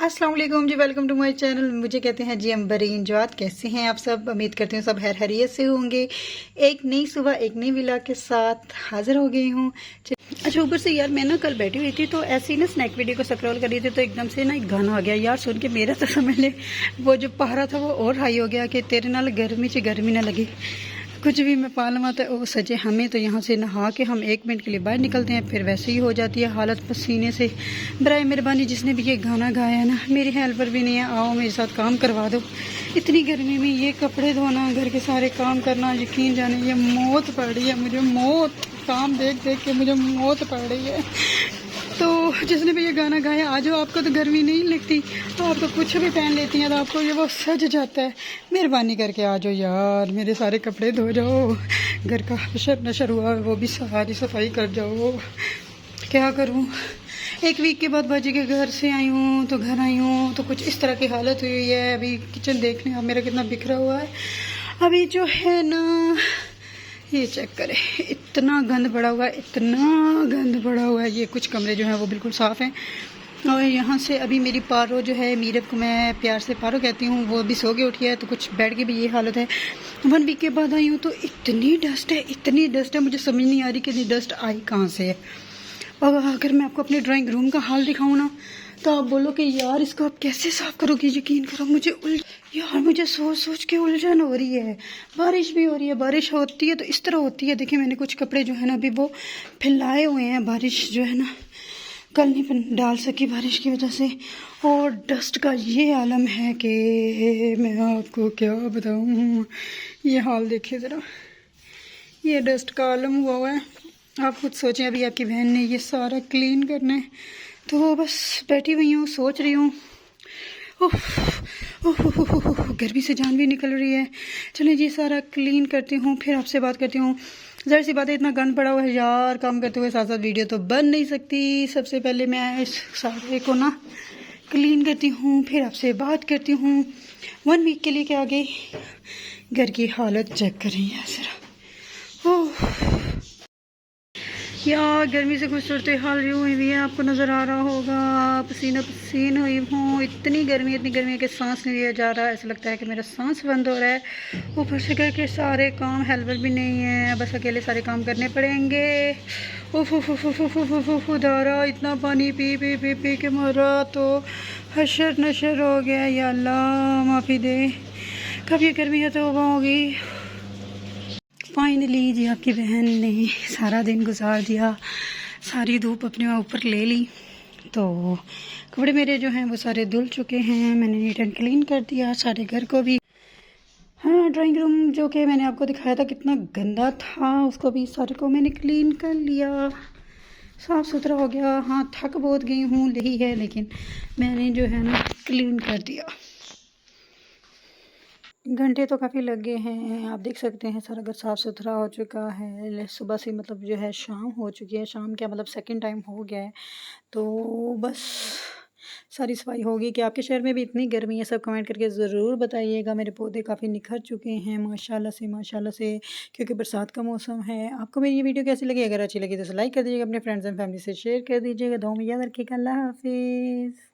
अस्सलाम वालेकुम जी। Welcome to my channel. मुझे कहते हैं जी अम्बरीन जवाद। कैसे हैं आप सब? उम्मीद करती हूँ सब हैरियत से होंगे। एक नई सुबह एक नई विला के साथ हाजिर हो गई हूँ। अच्छा, ऊपर से यार मैं ना कल बैठी हुई थी तो ऐसे ही ना स्नैक वीडियो को स्क्रॉल कर रही थी तो एकदम से ना एक गाना आ गया यार, सुन के मेरा तो समझ ले वो जो पहरा था वो और हाई हो गया कि तेरे नाल गर्मी च गर्मी ना लगी। कुछ भी मैं पा लवा तो वो सजे हमें तो यहाँ से नहा के हम 1 मिनट के लिए बाहर निकलते हैं, फिर वैसे ही हो जाती है हालत पसीने से। बराए मेहरबानी जिसने भी ये गाना गाया है ना, मेरी हेल्पर भी नहीं है, आओ मेरे साथ काम करवा दो। इतनी गर्मी में ये कपड़े धोना, घर के सारे काम करना, यकीन जाने ये मौत पड़ रही है मुझे, मौत। काम देख देख के मुझे मौत पड़ रही है। तो जिसने भी ये गाना गाया, आ जाओ, आपको तो गर्मी नहीं लगती, तो आप तो कुछ भी पहन लेती हैं तो आपको ये वो सज जाता है। मेहरबानी करके आ जाओ यार, मेरे सारे कपड़े धो जाओ, घर का हशर नशर हुआ वो भी सारी सफाई कर जाओ। क्या करूँ, 1 वीक के बाद बाजी के घर से आई हूँ तो घर आई हूँ तो कुछ इस तरह की हालत हुई है। अभी किचन देखने आप मेरा कितना बिखरा हुआ है। अभी जो है ना, ये चेक करें, इतना गंद पड़ा हुआ है, इतना गंद पड़ा हुआ है। ये कुछ कमरे जो हैं वो बिल्कुल साफ़ हैं। और यहाँ से अभी मेरी पारो जो है, मीरब को मैं प्यार से पारो कहती हूँ, वो भी सो के उठी है तो कुछ बेड की भी ये हालत है। 1 वीक के बाद आई हूँ तो इतनी डस्ट है, इतनी डस्ट है, मुझे समझ नहीं आ रही कि इतनी डस्ट आई कहाँ से है। और अगर मैं आपको अपने ड्राइंग रूम का हाल दिखाऊँ ना तो आप बोलो कि यार इसको आप कैसे साफ़ करोगे। यकीन करो मुझे यार मुझे सोच सोच के उलझन हो रही है। बारिश भी हो रही है, बारिश होती है तो इस तरह होती है। देखिए मैंने कुछ कपड़े जो है ना अभी वो फैलाए हुए हैं, बारिश जो है ना कल नहीं डाल सकी बारिश की वजह से। और डस्ट का ये आलम है कि मैं आपको क्या बताऊँ। ये हाल देखिए ज़रा, ये डस्ट का आलम हुआ है। आप खुद सोचें, अभी आपकी बहन ने ये सारा क्लीन करना है तो बस बैठी हुई हूँ, सोच रही हूँ। गर्मी से जान भी निकल रही है। चलें जी, सारा क्लीन करती हूँ फिर आपसे बात करती हूँ। ज़रा सी बात है, इतना गंद पड़ा हुआ है यार, काम करते हुए साथ साथ वीडियो तो बन नहीं सकती। सबसे पहले मैं इस सारे को ना क्लीन करती हूँ फिर आपसे बात करती हूँ। 1 वीक के लिए क्या आ गई, घर की हालत चेक करें यार ज़रा। यार गर्मी से कुछ सूरत हाल यूँ हुई भी है, आपको नज़र आ रहा होगा, पसीना पसीन हुई हूँ। इतनी गर्मी है कि सांस नहीं लिया जा रहा है, ऐसा लगता है कि मेरा सांस बंद हो रहा है। ऊपर से घर के सारे काम, हेल्पर भी नहीं है, बस अकेले सारे काम करने पड़ेंगे। खुदारा, इतना पानी पी पी पी पी के मरा तो हशर नशर हो गया। या अल्लाह माफ़ी दे, कब ये गर्मी है तौबा होगी। फाइनली जी आपकी बहन ने सारा दिन गुजार दिया, सारी धूप अपने ऊपर ले ली तो कपड़े मेरे जो हैं वो सारे धुल चुके हैं। मैंने नीट एंड क्लीन कर दिया सारे घर को भी। हाँ, ड्राइंग रूम जो कि मैंने आपको दिखाया था कितना गंदा था, उसको भी सारे को मैंने क्लीन कर लिया, साफ़ सुथरा हो गया। हाँ, थक बहुत गई हूँ यही है, लेकिन मैंने जो है ना क्लीन कर दिया। घंटे तो काफ़ी लग गए हैं, आप देख सकते हैं सारा घर साफ़ सुथरा हो चुका है। सुबह से मतलब जो है शाम हो चुकी है, शाम क्या मतलब सेकंड टाइम हो गया है तो बस सारी सफाई होगी। कि आपके शहर में भी इतनी गर्मी है, सब कमेंट करके ज़रूर बताइएगा। मेरे पौधे काफ़ी निखर चुके हैं माशाल्लाह से, क्योंकि बरसात का मौसम है। आपको मेरी ये वीडियो कैसी लगी? अगर अच्छी लगी तो लाइक कर दीजिएगा, अपने फ्रेंड्स एंड फैमिली से शेयर कर दीजिएगा। दुआ में याद रखिएगा। अल्लाह हाफिज़।